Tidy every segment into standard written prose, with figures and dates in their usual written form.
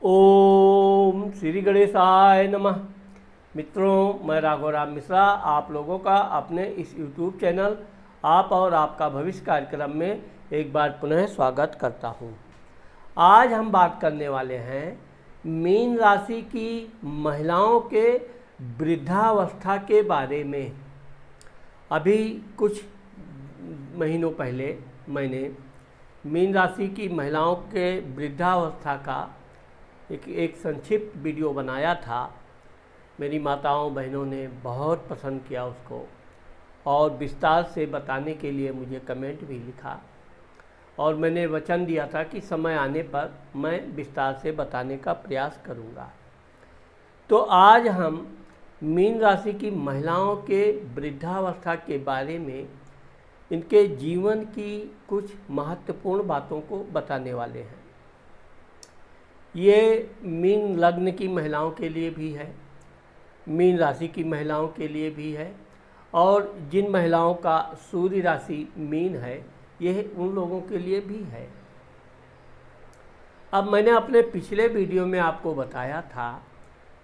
ओम श्री गणेशाय नमः। मित्रों, मैं राघवराम मिश्रा आप लोगों का अपने इस YouTube चैनल आप और आपका भविष्य कार्यक्रम में एक बार पुनः स्वागत करता हूं। आज हम बात करने वाले हैं मीन राशि की महिलाओं के वृद्धावस्था के बारे में। अभी कुछ महीनों पहले मैंने मीन राशि की महिलाओं के वृद्धावस्था का एक संक्षिप्त वीडियो बनाया था। मेरी माताओं बहनों ने बहुत पसंद किया उसको और विस्तार से बताने के लिए मुझे कमेंट भी लिखा और मैंने वचन दिया था कि समय आने पर मैं विस्तार से बताने का प्रयास करूंगा। तो आज हम मीन राशि की महिलाओं के वृद्धावस्था के बारे में इनके जीवन की कुछ महत्वपूर्ण बातों को बताने वाले हैं। ये मीन लग्न की महिलाओं के लिए भी है, मीन राशि की महिलाओं के लिए भी है और जिन महिलाओं का सूर्य राशि मीन है यह उन लोगों के लिए भी है। अब मैंने अपने पिछले वीडियो में आपको बताया था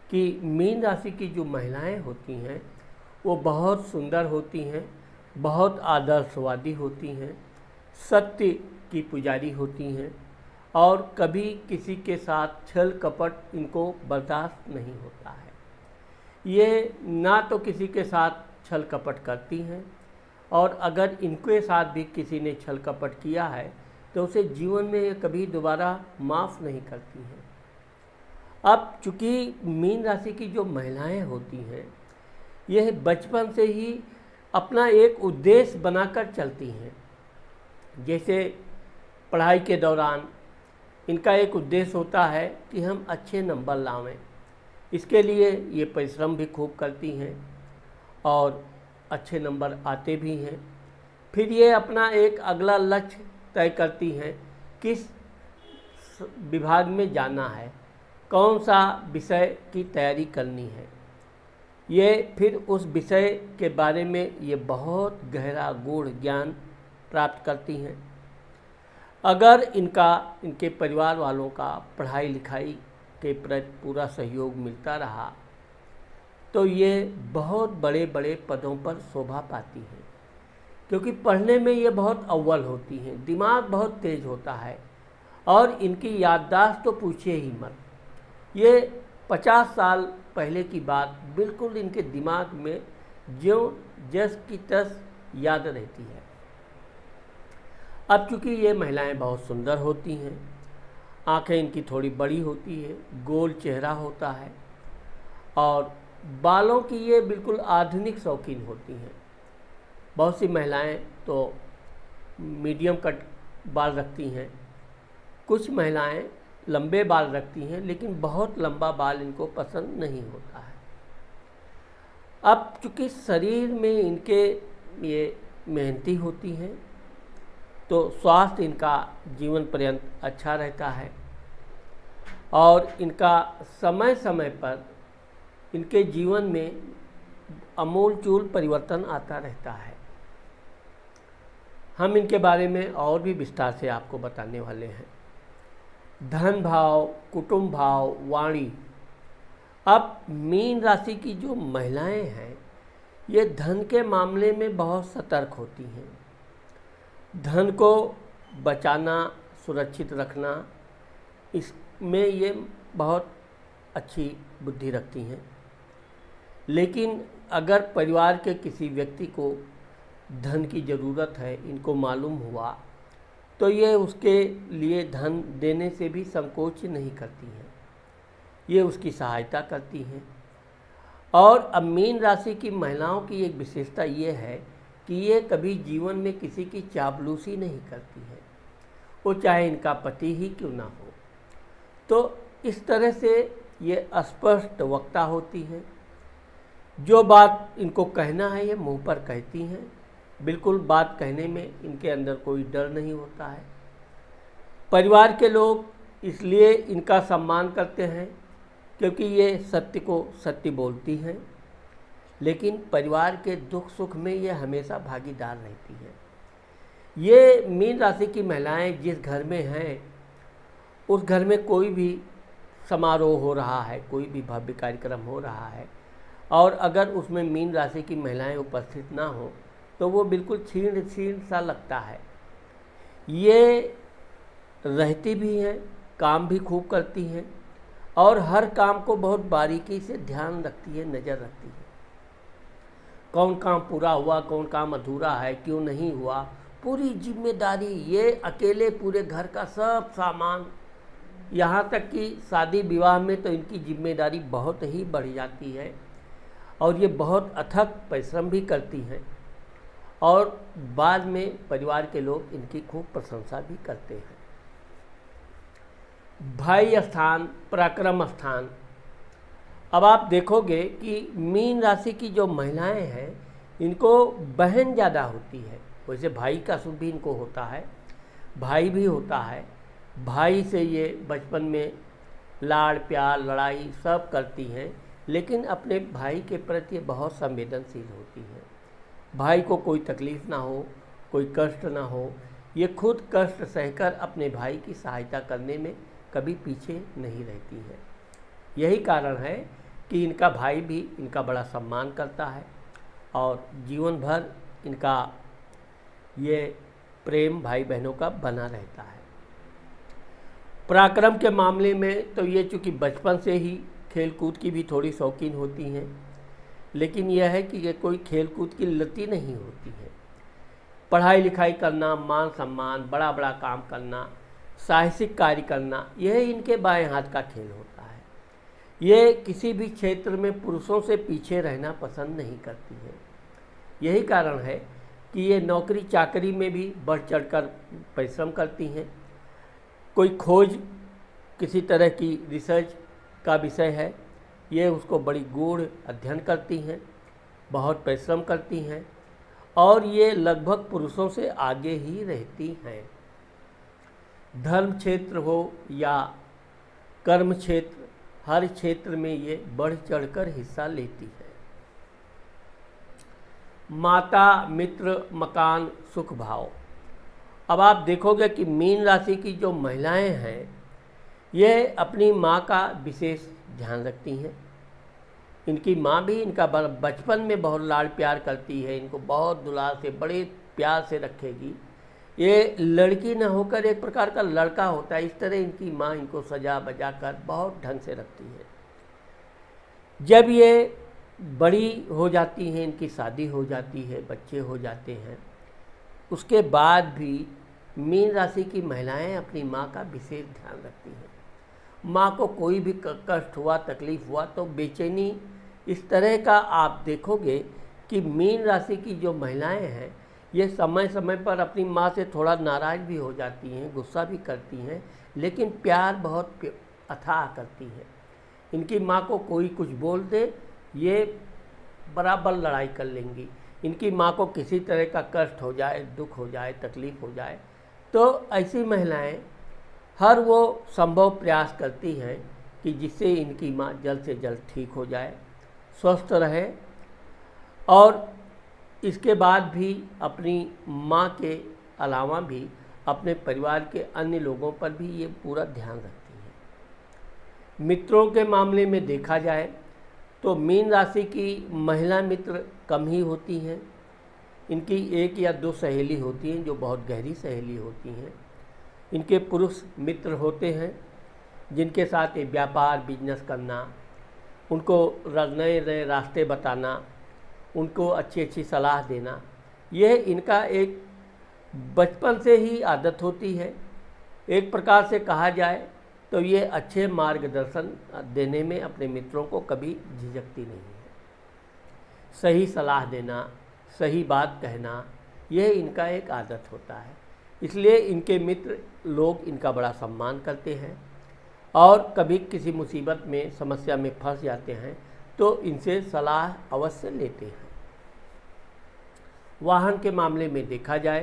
कि मीन राशि की जो महिलाएं होती हैं वो बहुत सुंदर होती हैं, बहुत आदर्शवादी होती हैं, सत्य की पुजारी होती हैं और कभी किसी के साथ छल कपट इनको बर्दाश्त नहीं होता है। ये ना तो किसी के साथ छल कपट करती हैं और अगर इनके साथ भी किसी ने छल कपट किया है तो उसे जीवन में ये कभी दोबारा माफ़ नहीं करती हैं। अब चूँकि मीन राशि की जो महिलाएं होती हैं यह बचपन से ही अपना एक उद्देश्य बनाकर चलती हैं। जैसे पढ़ाई के दौरान इनका एक उद्देश्य होता है कि हम अच्छे नंबर लावें। इसके लिए ये परिश्रम भी खूब करती हैं और अच्छे नंबर आते भी हैं। फिर ये अपना एक अगला लक्ष्य तय करती हैं, किस विभाग में जाना है, कौन सा विषय की तैयारी करनी है। ये फिर उस विषय के बारे में ये बहुत गहरा गूढ़ ज्ञान प्राप्त करती हैं। अगर इनके परिवार वालों का पढ़ाई लिखाई के प्रति पूरा सहयोग मिलता रहा तो ये बहुत बड़े बड़े पदों पर शोभा पाती हैं, क्योंकि पढ़ने में ये बहुत अव्वल होती हैं, दिमाग बहुत तेज होता है और इनकी याददाश्त तो पूछिए ही मत। ये 50 साल पहले की बात बिल्कुल इनके दिमाग में ज्यों जस की तस याद रहती है। अब चूँकि ये महिलाएं बहुत सुंदर होती हैं, आंखें इनकी थोड़ी बड़ी होती है, गोल चेहरा होता है और बालों की ये बिल्कुल आधुनिक शौकीन होती हैं। बहुत सी महिलाएं तो मीडियम कट बाल रखती हैं, कुछ महिलाएं लंबे बाल रखती हैं, लेकिन बहुत लंबा बाल इनको पसंद नहीं होता है। अब चूँकि शरीर में इनके ये मेहनती होती हैं तो स्वास्थ्य इनका जीवन पर्यंत अच्छा रहता है और इनका समय समय पर इनके जीवन में आमूल-चूल परिवर्तन आता रहता है। हम इनके बारे में और भी विस्तार से आपको बताने वाले हैं। धन भाव, कुटुंब भाव, वाणी। अब मीन राशि की जो महिलाएं हैं ये धन के मामले में बहुत सतर्क होती हैं। धन को बचाना, सुरक्षित रखना, इसमें ये बहुत अच्छी बुद्धि रखती हैं। लेकिन अगर परिवार के किसी व्यक्ति को धन की ज़रूरत है, इनको मालूम हुआ, तो ये उसके लिए धन देने से भी संकोच नहीं करती हैं, ये उसकी सहायता करती हैं। और अब मीन राशि की महिलाओं की एक विशेषता ये है कि ये कभी जीवन में किसी की चापलूसी नहीं करती है, वो चाहे इनका पति ही क्यों ना हो। तो इस तरह से ये स्पष्ट वक्ता होती हैं, जो बात इनको कहना है ये मुंह पर कहती हैं। बिल्कुल बात कहने में इनके अंदर कोई डर नहीं होता है। परिवार के लोग इसलिए इनका सम्मान करते हैं क्योंकि ये सत्य को सत्य बोलती हैं, लेकिन परिवार के दुख सुख में ये हमेशा भागीदार रहती हैं। ये मीन राशि की महिलाएं जिस घर में हैं उस घर में कोई भी समारोह हो रहा है, कोई भी भव्य कार्यक्रम हो रहा है और अगर उसमें मीन राशि की महिलाएं उपस्थित ना हो तो वो बिल्कुल क्षीण क्षीण सा लगता है। ये रहती भी हैं, काम भी खूब करती हैं और हर काम को बहुत बारीकी से ध्यान रखती है, नज़र रखती है। कौन काम पूरा हुआ, कौन काम अधूरा है, क्यों नहीं हुआ, पूरी जिम्मेदारी, ये अकेले पूरे घर का सब सामान, यहाँ तक कि शादी विवाह में तो इनकी जिम्मेदारी बहुत ही बढ़ जाती है और ये बहुत अथक परिश्रम भी करती हैं और बाद में परिवार के लोग इनकी खूब प्रशंसा भी करते हैं। भाई स्थान, पराक्रम स्थान। अब आप देखोगे कि मीन राशि की जो महिलाएं हैं इनको बहन ज़्यादा होती है, वैसे भाई का सुख भी इनको होता है, भाई भी होता है। भाई से ये बचपन में लाड़ प्यार लड़ाई सब करती हैं, लेकिन अपने भाई के प्रति बहुत संवेदनशील होती हैं। भाई को कोई तकलीफ़ ना हो, कोई कष्ट ना हो, ये खुद कष्ट सहकर अपने भाई की सहायता करने में कभी पीछे नहीं रहती है। यही कारण है कि इनका भाई भी इनका बड़ा सम्मान करता है और जीवन भर इनका ये प्रेम भाई बहनों का बना रहता है। पराक्रम के मामले में तो ये चूँकि बचपन से ही खेल कूद की भी थोड़ी शौकीन होती हैं, लेकिन यह है कि ये कोई खेल कूद की लती नहीं होती है। पढ़ाई लिखाई करना, मान सम्मान, बड़ा बड़ा काम करना, साहसिक कार्य करना, यह इनके बाएं हाथ का खेल होता है। ये किसी भी क्षेत्र में पुरुषों से पीछे रहना पसंद नहीं करती है। यही कारण है कि ये नौकरी चाकरी में भी बढ़ चढ़कर परिश्रम करती हैं। कोई खोज, किसी तरह की रिसर्च का विषय है, ये उसको बड़ी गूढ़ अध्ययन करती हैं, बहुत परिश्रम करती हैं और ये लगभग पुरुषों से आगे ही रहती हैं। धर्म क्षेत्र हो या कर्म क्षेत्र, हर क्षेत्र में ये बढ़ चढ़कर हिस्सा लेती है। माता, मित्र, मकान, सुख भाव। अब आप देखोगे कि मीन राशि की जो महिलाएं हैं ये अपनी माँ का विशेष ध्यान रखती हैं। इनकी माँ भी इनका बचपन में बहुत लाड़ प्यार करती है, इनको बहुत दुलार से बड़े प्यार से रखेगी। ये लड़की न होकर एक प्रकार का लड़का होता है, इस तरह इनकी माँ इनको सजा बजा कर बहुत ढंग से रखती है। जब ये बड़ी हो जाती हैं, इनकी शादी हो जाती है, बच्चे हो जाते हैं, उसके बाद भी मीन राशि की महिलाएं अपनी माँ का विशेष ध्यान रखती हैं। माँ को कोई भी कष्ट हुआ, तकलीफ़ हुआ तो बेचैनी, इस तरह का आप देखोगे कि मीन राशि की जो महिलाएं हैं ये समय समय पर अपनी माँ से थोड़ा नाराज़ भी हो जाती हैं, गुस्सा भी करती हैं, लेकिन प्यार बहुत अथाह करती हैं। इनकी माँ को कोई कुछ बोल दे, ये बराबर लड़ाई कर लेंगी। इनकी माँ को किसी तरह का कष्ट हो जाए, दुख हो जाए, तकलीफ़ हो जाए, तो ऐसी महिलाएं हर वो संभव प्रयास करती हैं कि जिससे इनकी माँ जल्द से जल्द ठीक हो जाए, स्वस्थ रहे और इसके बाद भी अपनी माँ के अलावा भी अपने परिवार के अन्य लोगों पर भी ये पूरा ध्यान रखती है। मित्रों के मामले में देखा जाए तो मीन राशि की महिला मित्र कम ही होती हैं। इनकी एक या दो सहेली होती हैं जो बहुत गहरी सहेली होती हैं। इनके पुरुष मित्र होते हैं जिनके साथ ये व्यापार बिजनेस करना, उनको नए नए रास्ते बताना, उनको अच्छी अच्छी सलाह देना, यह इनका एक बचपन से ही आदत होती है। एक प्रकार से कहा जाए तो ये अच्छे मार्गदर्शन देने में अपने मित्रों को कभी झिझकती नहीं है। सही सलाह देना, सही बात कहना, यह इनका एक आदत होता है। इसलिए इनके मित्र लोग इनका बड़ा सम्मान करते हैं और कभी किसी मुसीबत में, समस्या में फंस जाते हैं तो इनसे सलाह अवश्य लेते हैं। वाहन के मामले में देखा जाए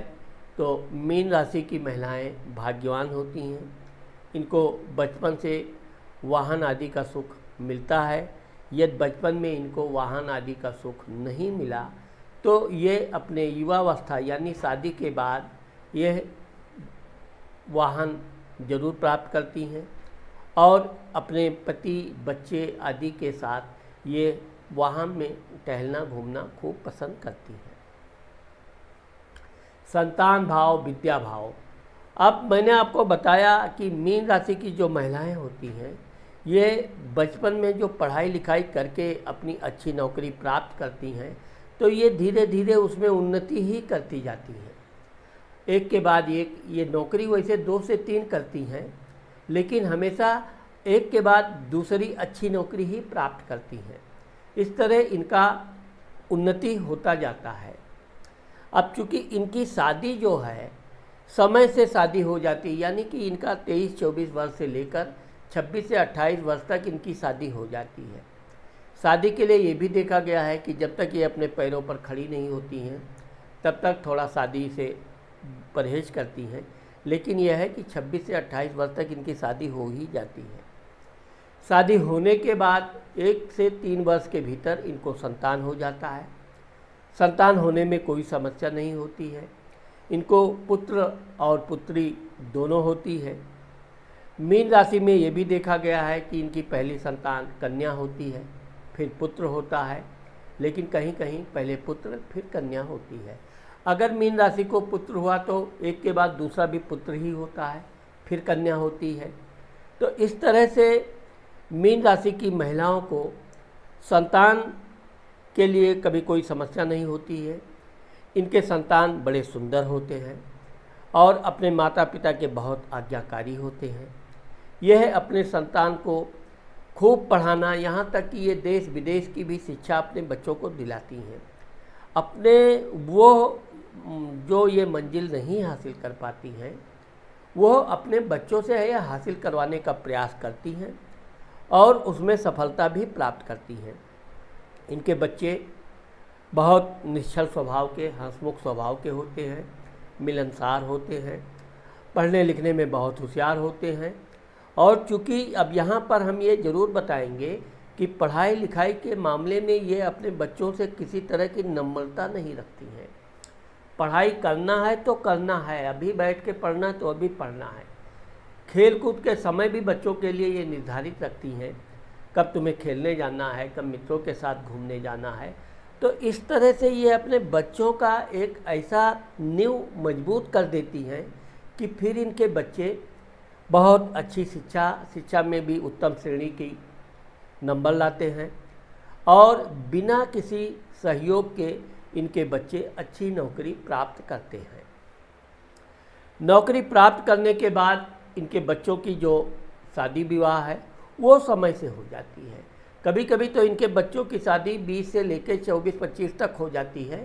तो मीन राशि की महिलाएं भाग्यवान होती हैं। इनको बचपन से वाहन आदि का सुख मिलता है। यदि बचपन में इनको वाहन आदि का सुख नहीं मिला तो ये अपने युवावस्था यानी शादी के बाद यह वाहन जरूर प्राप्त करती हैं और अपने पति बच्चे आदि के साथ ये वाहन में टहलना घूमना खूब पसंद करती है। संतान भाव, विद्या भाव। अब मैंने आपको बताया कि मीन राशि की जो महिलाएं होती हैं ये बचपन में जो पढ़ाई लिखाई करके अपनी अच्छी नौकरी प्राप्त करती हैं तो ये धीरे धीरे उसमें उन्नति ही करती जाती हैं। एक के बाद एक ये नौकरी वैसे 2 से 3 करती हैं, लेकिन हमेशा एक के बाद दूसरी अच्छी नौकरी ही प्राप्त करती हैं। इस तरह इनका उन्नति होता जाता है। अब चूँकि इनकी शादी जो है समय से शादी हो जाती है, यानी कि इनका 23-24 वर्ष से लेकर 26 से 28 वर्ष तक इनकी शादी हो जाती है। शादी के लिए ये भी देखा गया है कि जब तक ये अपने पैरों पर खड़ी नहीं होती हैं तब तक थोड़ा शादी से परहेज करती हैं, लेकिन यह है कि 26 से 28 वर्ष तक इनकी शादी हो ही जाती है। शादी होने के बाद 1 से 3 वर्ष के भीतर इनको संतान हो जाता है। संतान होने में कोई समस्या नहीं होती है। इनको पुत्र और पुत्री दोनों होती है। मीन राशि में ये भी देखा गया है कि इनकी पहली संतान कन्या होती है, फिर पुत्र होता है, लेकिन कहीं कहीं पहले पुत्र फिर कन्या होती है। अगर मीन राशि को पुत्र हुआ तो एक के बाद दूसरा भी पुत्र ही होता है, फिर कन्या होती है। तो इस तरह से मीन राशि की महिलाओं को संतान के लिए कभी कोई समस्या नहीं होती है। इनके संतान बड़े सुंदर होते हैं और अपने माता पिता के बहुत आज्ञाकारी होते हैं। यह अपने संतान को खूब पढ़ाना, यहाँ तक कि ये देश विदेश की भी शिक्षा अपने बच्चों को दिलाती हैं। अपने वो जो ये मंजिल नहीं हासिल कर पाती हैं वो अपने बच्चों से यह हासिल करवाने का प्रयास करती हैं और उसमें सफलता भी प्राप्त करती हैं। इनके बच्चे बहुत निश्चल स्वभाव के, हंसमुख स्वभाव के होते हैं, मिलनसार होते हैं, पढ़ने लिखने में बहुत होशियार होते हैं। और चूँकि अब यहाँ पर हम ये ज़रूर बताएंगे कि पढ़ाई लिखाई के मामले में ये अपने बच्चों से किसी तरह की नम्रता नहीं रखती हैं। पढ़ाई करना है तो करना है, अभी बैठ के पढ़ना है तो अभी पढ़ना है। खेल कूद के समय भी बच्चों के लिए ये निर्धारित रखती हैं, कब तुम्हें खेलने जाना है, कब मित्रों के साथ घूमने जाना है। तो इस तरह से ये अपने बच्चों का एक ऐसा नींव मजबूत कर देती हैं कि फिर इनके बच्चे बहुत अच्छी शिक्षा में भी उत्तम श्रेणी की नंबर लाते हैं और बिना किसी सहयोग के इनके बच्चे अच्छी नौकरी प्राप्त करते हैं। नौकरी प्राप्त करने के बाद इनके बच्चों की जो शादी विवाह है वो समय से हो जाती है। कभी कभी तो इनके बच्चों की शादी 20 से लेकर 24-25 तक हो जाती है,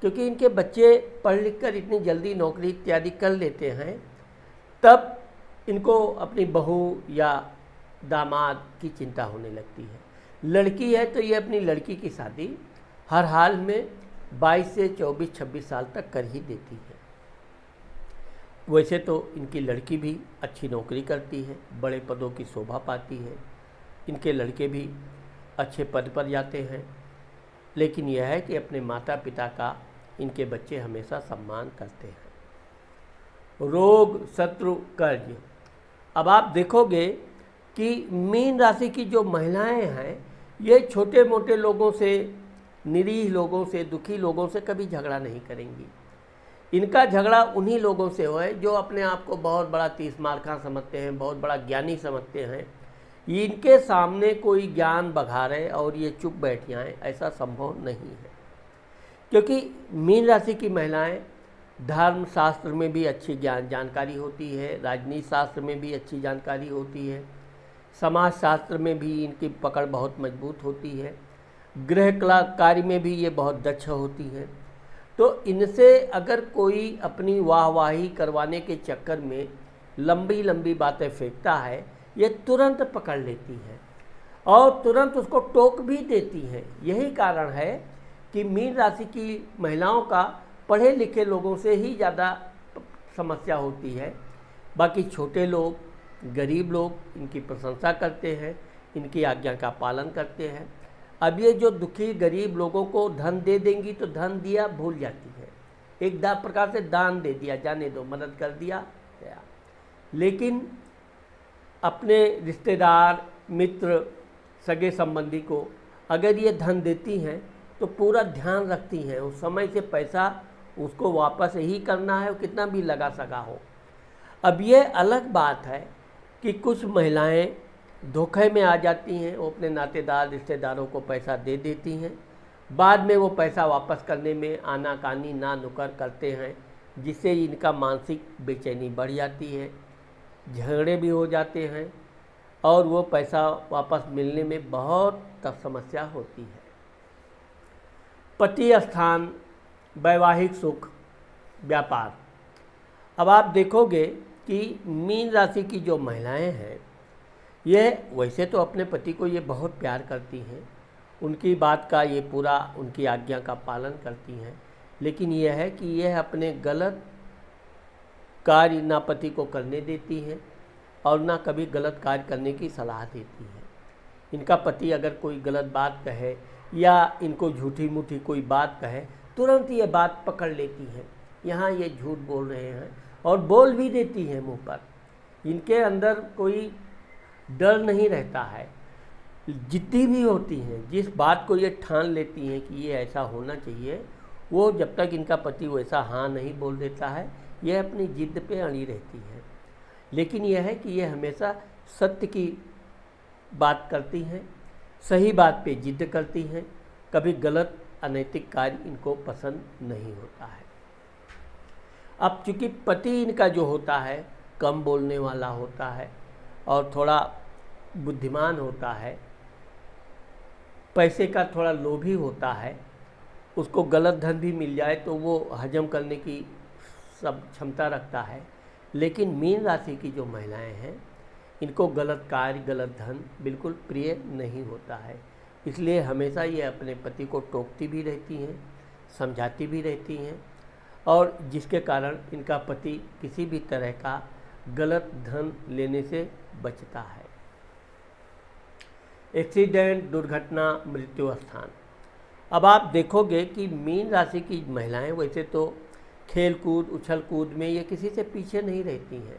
क्योंकि इनके बच्चे पढ़ लिख कर इतनी जल्दी नौकरी इत्यादि कर लेते हैं। तब इनको अपनी बहू या दामाद की चिंता होने लगती है। लड़की है तो ये अपनी लड़की की शादी हर हाल में 22 से 24-26 साल तक कर ही देती है। वैसे तो इनकी लड़की भी अच्छी नौकरी करती है, बड़े पदों की शोभा पाती है, इनके लड़के भी अच्छे पद पर जाते हैं, लेकिन यह है कि अपने माता पिता का इनके बच्चे हमेशा सम्मान करते हैं। रोग, शत्रु, कर्ज। अब आप देखोगे कि मीन राशि की जो महिलाएं हैं ये छोटे मोटे लोगों से, निरीह लोगों से, दुखी लोगों से कभी झगड़ा नहीं करेंगी। इनका झगड़ा उन्हीं लोगों से हो जो अपने आप को बहुत बड़ा तीसमारखा समझते हैं, बहुत बड़ा ज्ञानी समझते हैं। इनके सामने कोई ज्ञान बघारे और ये चुप बैठ जाएं, ऐसा संभव नहीं है। क्योंकि मीन राशि की महिलाएं धर्म शास्त्र में भी अच्छी जानकारी होती है, राजनीति शास्त्र में भी अच्छी जानकारी होती है, समाज शास्त्र में भी इनकी पकड़ बहुत मजबूत होती है, गृह कला कार्य में भी ये बहुत दक्ष होती हैं। तो इनसे अगर कोई अपनी वाहवाही करवाने के चक्कर में लंबी लंबी बातें फेंकता है, ये तुरंत पकड़ लेती हैं और तुरंत उसको टोक भी देती हैं। यही कारण है कि मीन राशि की महिलाओं का पढ़े लिखे लोगों से ही ज़्यादा समस्या होती है। बाकी छोटे लोग, गरीब लोग इनकी प्रशंसा करते हैं, इनकी आज्ञा का पालन करते हैं। अब ये जो दुखी गरीब लोगों को धन दे देंगी तो धन दिया भूल जाती है, एक प्रकार से दान दे दिया, जाने दो, मदद कर दिया गया। लेकिन अपने रिश्तेदार, मित्र, सगे संबंधी को अगर ये धन देती हैं तो पूरा ध्यान रखती हैं, उस समय से पैसा उसको वापस ही करना है, कितना भी लगा सका हो। अब ये अलग बात है कि कुछ महिलाएं धोखे में आ जाती हैं, वो अपने नातेदार रिश्तेदारों को पैसा दे देती हैं, बाद में वो पैसा वापस करने में आनाकानी ना नुकर करते हैं, जिससे इनका मानसिक बेचैनी बढ़ जाती है, झगड़े भी हो जाते हैं और वो पैसा वापस मिलने में बहुत समस्या होती है। पति स्थान, वैवाहिक सुख, व्यापार। अब आप देखोगे कि मीन राशि की जो महिलाएं हैं, यह वैसे तो अपने पति को ये बहुत प्यार करती हैं, उनकी बात का ये पूरा, उनकी आज्ञा का पालन करती हैं, लेकिन यह है कि यह अपने गलत कार्य ना पति को करने देती हैं और ना कभी गलत कार्य करने की सलाह देती हैं। इनका पति अगर कोई गलत बात कहे या इनको झूठी मूठी कोई बात कहे, तुरंत ये बात पकड़ लेती हैं, यहाँ ये झूठ बोल रहे हैं, और बोल भी देती हैं मुंह पर। इनके अंदर कोई डर नहीं रहता है। जितनी भी होती हैं, जिस बात को ये ठान लेती हैं कि ये ऐसा होना चाहिए, वो जब तक इनका पति वैसा हाँ नहीं बोल देता है, यह अपनी जिद पे अड़ी रहती है। लेकिन यह है कि ये हमेशा सत्य की बात करती हैं, सही बात पे जिद करती हैं, कभी गलत अनैतिक कार्य इनको पसंद नहीं होता है। अब चूँकि पति इनका जो होता है कम बोलने वाला होता है और थोड़ा बुद्धिमान होता है, पैसे का थोड़ा लोभी होता है, उसको गलत धन भी मिल जाए तो वो हजम करने की सब क्षमता रखता है। लेकिन मीन राशि की जो महिलाएं हैं, इनको गलत कार्य, गलत धन बिल्कुल प्रिय नहीं होता है, इसलिए हमेशा ये अपने पति को टोकती भी रहती हैं, समझाती भी रहती हैं, और जिसके कारण इनका पति किसी भी तरह का गलत धन लेने से बचता है। एक्सीडेंट, दुर्घटना, मृत्यु स्थान। अब आप देखोगे कि मीन राशि की महिलाएं वैसे तो खेल कूद, उछल कूद में ये किसी से पीछे नहीं रहती हैं,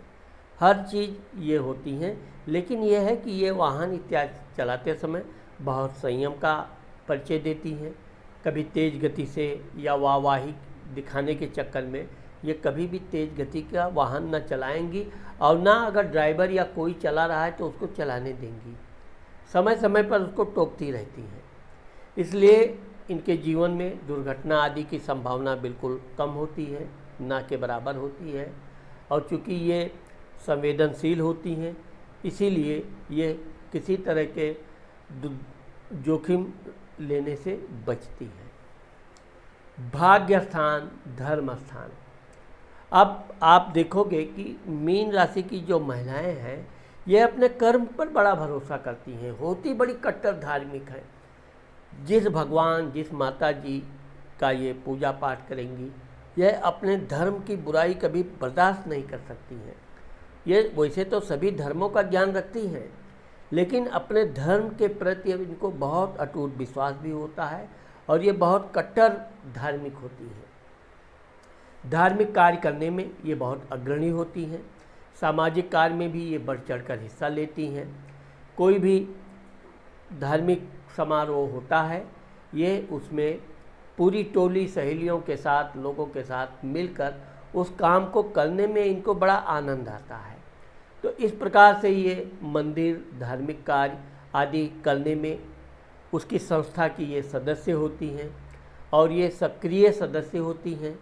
हर चीज़ ये होती हैं, लेकिन यह है कि ये वाहन इत्यादि चलाते समय बहुत संयम का परिचय देती हैं। कभी तेज़ गति से या वाहवाही दिखाने के चक्कर में ये कभी भी तेज़ गति का वाहन न चलाएंगी, और ना अगर ड्राइवर या कोई चला रहा है तो उसको चलाने देंगी, समय समय पर उसको टोकती रहती हैं। इसलिए इनके जीवन में दुर्घटना आदि की संभावना बिल्कुल कम होती है, ना के बराबर होती है, और चूँकि ये संवेदनशील होती हैं, इसीलिए ये किसी तरह के जोखिम लेने से बचती है। भाग्य स्थान, धर्म स्थान। अब आप देखोगे कि मीन राशि की जो महिलाएं हैं, ये अपने कर्म पर बड़ा भरोसा करती हैं, होती बड़ी कट्टर धार्मिक हैं। जिस भगवान, जिस माता जी का ये पूजा पाठ करेंगी, यह अपने धर्म की बुराई कभी बर्दाश्त नहीं कर सकती हैं। ये वैसे तो सभी धर्मों का ज्ञान रखती हैं, लेकिन अपने धर्म के प्रति इनको बहुत अटूट विश्वास भी होता है, और ये बहुत कट्टर धार्मिक होती हैं। धार्मिक कार्य करने में ये बहुत अग्रणी होती हैं, सामाजिक कार्य में भी ये बढ़ चढ़कर हिस्सा लेती हैं। कोई भी धार्मिक समारोह होता है, ये उसमें पूरी टोली सहेलियों के साथ, लोगों के साथ मिलकर उस काम को करने में इनको बड़ा आनंद आता है। तो इस प्रकार से ये मंदिर, धार्मिक कार्य आदि करने में उसकी संस्था की ये सदस्य होती हैं, और ये सक्रिय सदस्य होती हैं,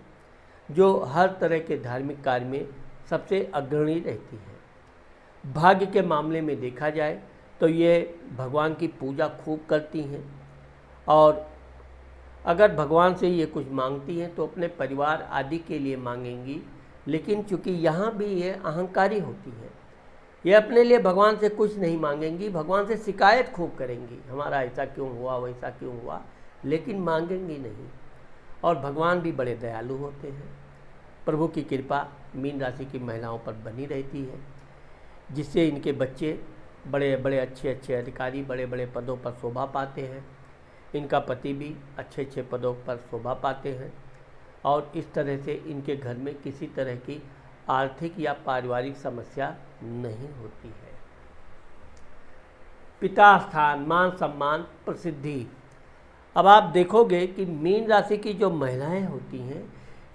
जो हर तरह के धार्मिक कार्य में सबसे अग्रणी रहती हैं। भाग्य के मामले में देखा जाए तो ये भगवान की पूजा खूब करती हैं, और अगर भगवान से ये कुछ मांगती हैं तो अपने परिवार आदि के लिए मांगेंगी, लेकिन चूँकि यहाँ भी ये अहंकारी होती हैं, ये अपने लिए भगवान से कुछ नहीं मांगेंगी, भगवान से शिकायत खूब करेंगी, हमारा ऐसा क्यों हुआ, वैसा क्यों हुआ, लेकिन मांगेंगी नहीं। और भगवान भी बड़े दयालु होते हैं। प्रभु की कृपा मीन राशि की महिलाओं पर बनी रहती है, जिससे इनके बच्चे बड़े बड़े अच्छे अधिकारी, बड़े बड़े पदों पर शोभा पाते हैं। इनका पति भी अच्छे पदों पर शोभा पाते हैं, और इस तरह से इनके घर में किसी तरह की आर्थिक या पारिवारिक समस्या नहीं होती है। पिता स्थान, मान सम्मान, प्रसिद्धि। अब आप देखोगे कि मीन राशि की जो महिलाएं होती हैं,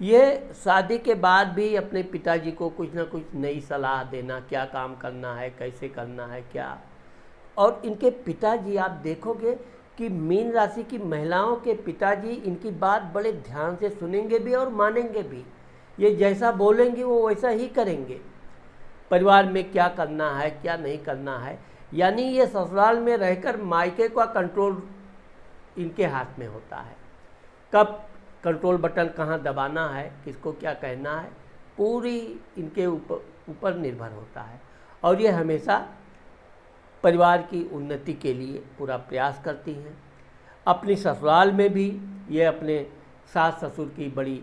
ये शादी के बाद भी अपने पिताजी को कुछ ना कुछ नई सलाह देना, क्या काम करना है, कैसे करना है, क्या। और इनके पिताजी आप देखोगे कि मीन राशि की महिलाओं के पिताजी इनकी बात बड़े ध्यान से सुनेंगे भी और मानेंगे भी। ये जैसा बोलेंगे वो वैसा ही करेंगे। परिवार में क्या करना है, क्या नहीं करना है, यानी ये ससुराल में रहकर मायके का कंट्रोल इनके हाथ में होता है। कब कंट्रोल बटन कहाँ दबाना है, किसको क्या कहना है, पूरी इनके ऊपर निर्भर होता है। और ये हमेशा परिवार की उन्नति के लिए पूरा प्रयास करती हैं। अपनी ससुराल में भी ये अपने सास ससुर की बड़ी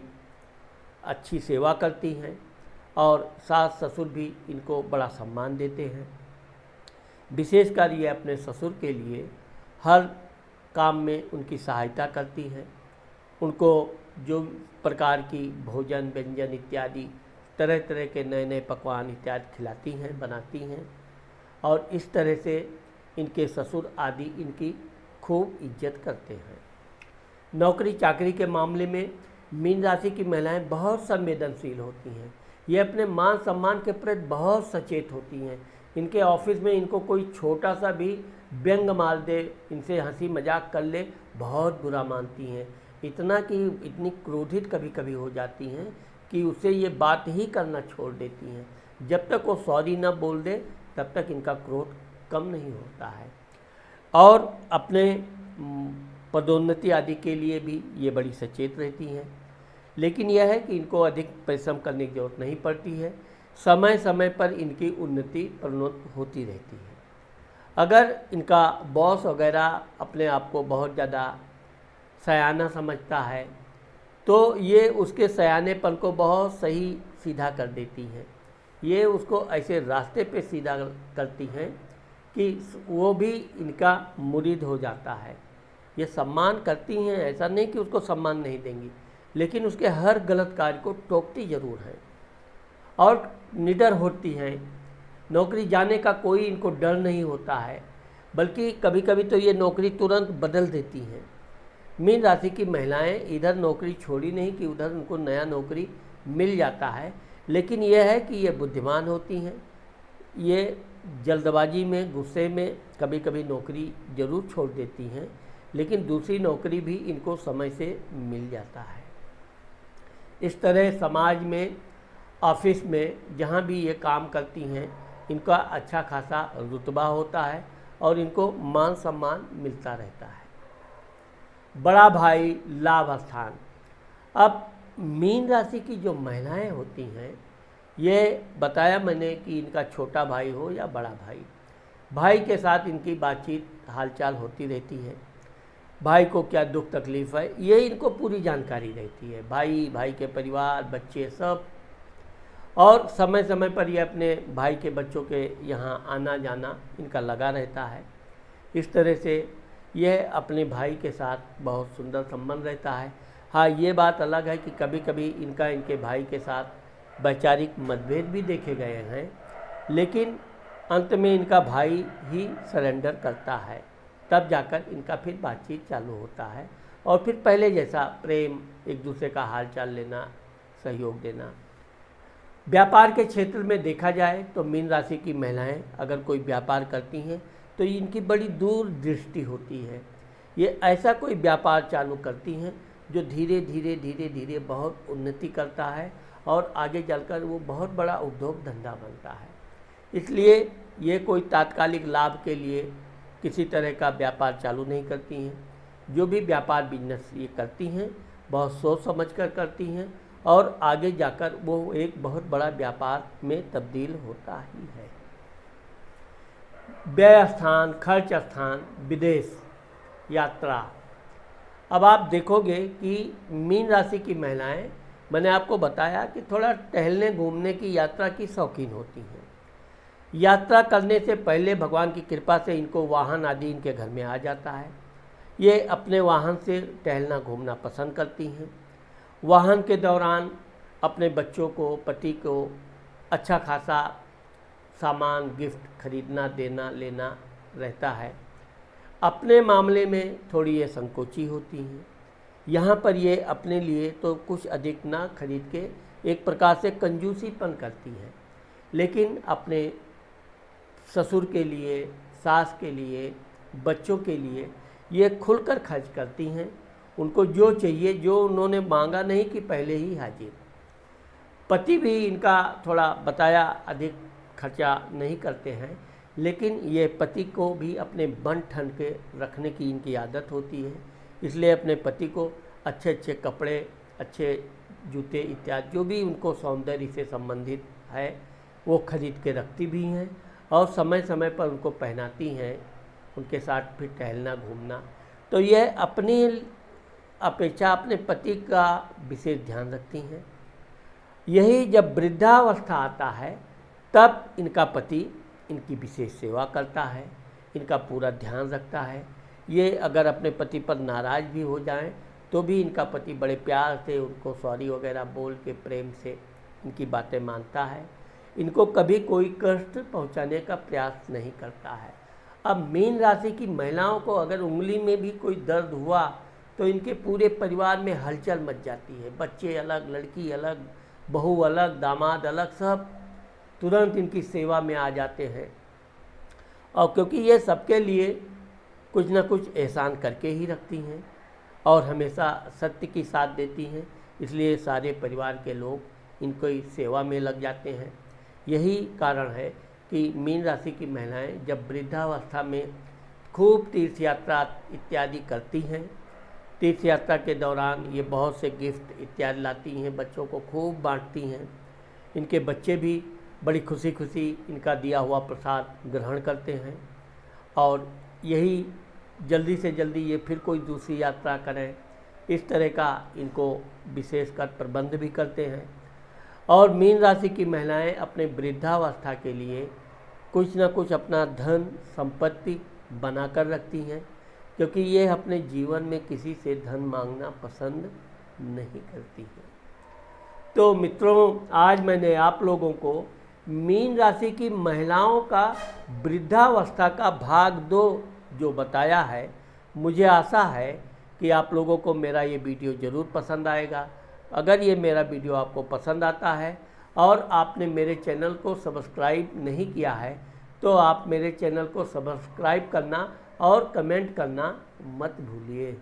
अच्छी सेवा करती हैं और सास ससुर भी इनको बड़ा सम्मान देते हैं। विशेषकर ये अपने ससुर के लिए हर काम में उनकी सहायता करती हैं। उनको जो प्रकार की भोजन व्यंजन इत्यादि तरह तरह के नए नए पकवान इत्यादि खिलाती हैं, बनाती हैं। और इस तरह से इनके ससुर आदि इनकी खूब इज्जत करते हैं। नौकरी चाकरी के मामले में मीन राशि की महिलाएं बहुत संवेदनशील होती हैं। ये अपने मान सम्मान के प्रति बहुत सचेत होती हैं। इनके ऑफिस में इनको कोई छोटा सा भी व्यंग मार दे, इनसे हंसी मजाक कर ले, बहुत बुरा मानती हैं। इतना कि इतनी क्रोधित कभी कभी हो जाती हैं कि उससे ये बात ही करना छोड़ देती हैं। जब तक वो सॉरी न बोल दे तब तक इनका क्रोध कम नहीं होता है। और अपने पदोन्नति आदि के लिए भी ये बड़ी सचेत रहती हैं। लेकिन यह है कि इनको अधिक परिश्रम करने की जरूरत नहीं पड़ती है। समय समय पर इनकी उन्नति प्रोन्नति होती रहती है। अगर इनका बॉस वगैरह अपने आप को बहुत ज़्यादा सयाना समझता है तो ये उसके सयानेपन को बहुत सही सीधा कर देती हैं। ये उसको ऐसे रास्ते पे सीधा करती हैं कि वो भी इनका मुरीद हो जाता है। ये सम्मान करती हैं, ऐसा नहीं कि उसको सम्मान नहीं देंगी, लेकिन उसके हर गलत कार्य को टोकती ज़रूर हैं और निडर होती हैं। नौकरी जाने का कोई इनको डर नहीं होता है, बल्कि कभी कभी तो ये नौकरी तुरंत बदल देती हैं। मीन राशि की महिलाएं इधर नौकरी छोड़ी नहीं कि उधर उनको नया नौकरी मिल जाता है। लेकिन यह है कि ये बुद्धिमान होती हैं। ये जल्दबाजी में, गुस्से में कभी कभी नौकरी ज़रूर छोड़ देती हैं, लेकिन दूसरी नौकरी भी इनको समय से मिल जाता है। इस तरह समाज में, ऑफिस में, जहाँ भी ये काम करती हैं, इनका अच्छा खासा रुतबा होता है और इनको मान सम्मान मिलता रहता है। बड़ा भाई, लाभ स्थान। अब मीन राशि की जो महिलाएं होती हैं, ये बताया मैंने कि इनका छोटा भाई हो या बड़ा भाई, भाई के साथ इनकी बातचीत हालचाल होती रहती है। भाई को क्या दुख तकलीफ़ है ये इनको पूरी जानकारी रहती है। भाई, भाई के परिवार, बच्चे सब। और समय समय पर ये अपने भाई के बच्चों के यहाँ आना जाना इनका लगा रहता है। इस तरह से यह अपने भाई के साथ बहुत सुंदर संबंध रहता है। हाँ, ये बात अलग है कि कभी कभी इनके भाई के साथ वैचारिक मतभेद भी देखे गए हैं, लेकिन अंत में इनका भाई ही सरेंडर करता है। तब जाकर इनका फिर बातचीत चालू होता है और फिर पहले जैसा प्रेम, एक दूसरे का हालचाल लेना, सहयोग देना। व्यापार के क्षेत्र में देखा जाए तो मीन राशि की महिलाएं अगर कोई व्यापार करती हैं तो इनकी बड़ी दूर दृष्टि होती है। ये ऐसा कोई व्यापार चालू करती हैं जो धीरे धीरे धीरे धीरे बहुत उन्नति करता है और आगे चलकर वो बहुत बड़ा उद्योग धंधा बनता है। इसलिए ये कोई तात्कालिक लाभ के लिए किसी तरह का व्यापार चालू नहीं करती हैं। जो भी व्यापार बिजनेस ये करती हैं बहुत सोच समझ कर करती हैं और आगे जाकर वो एक बहुत बड़ा व्यापार में तब्दील होता ही है। व्यय स्थान, खर्च स्थान, विदेश यात्रा। अब आप देखोगे कि मीन राशि की महिलाएं, मैंने आपको बताया कि थोड़ा टहलने घूमने की यात्रा की शौकीन होती हैं। यात्रा करने से पहले भगवान की कृपा से इनको वाहन आदि इनके घर में आ जाता है। ये अपने वाहन से टहलना घूमना पसंद करती हैं। वाहन के दौरान अपने बच्चों को, पति को अच्छा खासा सामान, गिफ्ट खरीदना, देना, लेना रहता है। अपने मामले में थोड़ी ये संकोची होती हैं। यहाँ पर ये अपने लिए तो कुछ अधिक ना खरीद के एक प्रकार से कंजूसीपन करती हैं, लेकिन अपने ससुर के लिए, सास के लिए, बच्चों के लिए ये खुलकर खर्च करती हैं। उनको जो चाहिए, जो उन्होंने मांगा नहीं कि पहले ही हाजिर। पति भी इनका थोड़ा बताया अधिक खर्चा नहीं करते हैं, लेकिन ये पति को भी अपने बन ठन के रखने की इनकी आदत होती है। इसलिए अपने पति को अच्छे अच्छे कपड़े, अच्छे जूते इत्यादि जो भी उनको सौंदर्य से संबंधित है वो खरीद के रखती भी हैं और समय समय पर उनको पहनाती हैं, उनके साथ फिर टहलना घूमना। तो यह अपनी अपेक्षा अपने पति का विशेष ध्यान रखती हैं। यही जब वृद्धावस्था आता है तब इनका पति इनकी विशेष सेवा करता है, इनका पूरा ध्यान रखता है। ये अगर अपने पति पर नाराज़ भी हो जाएं तो भी इनका पति बड़े प्यार से उनको सॉरी वगैरह बोल के प्रेम से इनकी बातें मानता है। इनको कभी कोई कष्ट पहुंचाने का प्रयास नहीं करता है। अब मीन राशि की महिलाओं को अगर उंगली में भी कोई दर्द हुआ तो इनके पूरे परिवार में हलचल मच जाती है। बच्चे अलग, लड़की अलग, बहू अलग, दामाद अलग, सब तुरंत इनकी सेवा में आ जाते हैं। और क्योंकि ये सबके लिए कुछ न कुछ एहसान करके ही रखती हैं और हमेशा सत्य की साथ देती हैं, इसलिए सारे परिवार के लोग इनको सेवा में लग जाते हैं। यही कारण है कि मीन राशि की महिलाएं जब वृद्धावस्था में खूब तीर्थ यात्रा इत्यादि करती हैं, तीर्थ यात्रा के दौरान ये बहुत से गिफ्ट इत्यादि लाती हैं, बच्चों को खूब बांटती हैं। इनके बच्चे भी बड़ी खुशी खुशी इनका दिया हुआ प्रसाद ग्रहण करते हैं और यही जल्दी से जल्दी ये फिर कोई दूसरी यात्रा करें, इस तरह का इनको विशेषकर प्रबंध भी करते हैं। और मीन राशि की महिलाएं अपने वृद्धावस्था के लिए कुछ न कुछ अपना धन संपत्ति बना कर रखती हैं, क्योंकि ये अपने जीवन में किसी से धन मांगना पसंद नहीं करती हैं। तो मित्रों, आज मैंने आप लोगों को मीन राशि की महिलाओं का वृद्धावस्था का भाग 2 जो बताया है, मुझे आशा है कि आप लोगों को मेरा ये वीडियो ज़रूर पसंद आएगा। अगर ये मेरा वीडियो आपको पसंद आता है और आपने मेरे चैनल को सब्सक्राइब नहीं किया है तो आप मेरे चैनल को सब्सक्राइब करना और कमेंट करना मत भूलिए।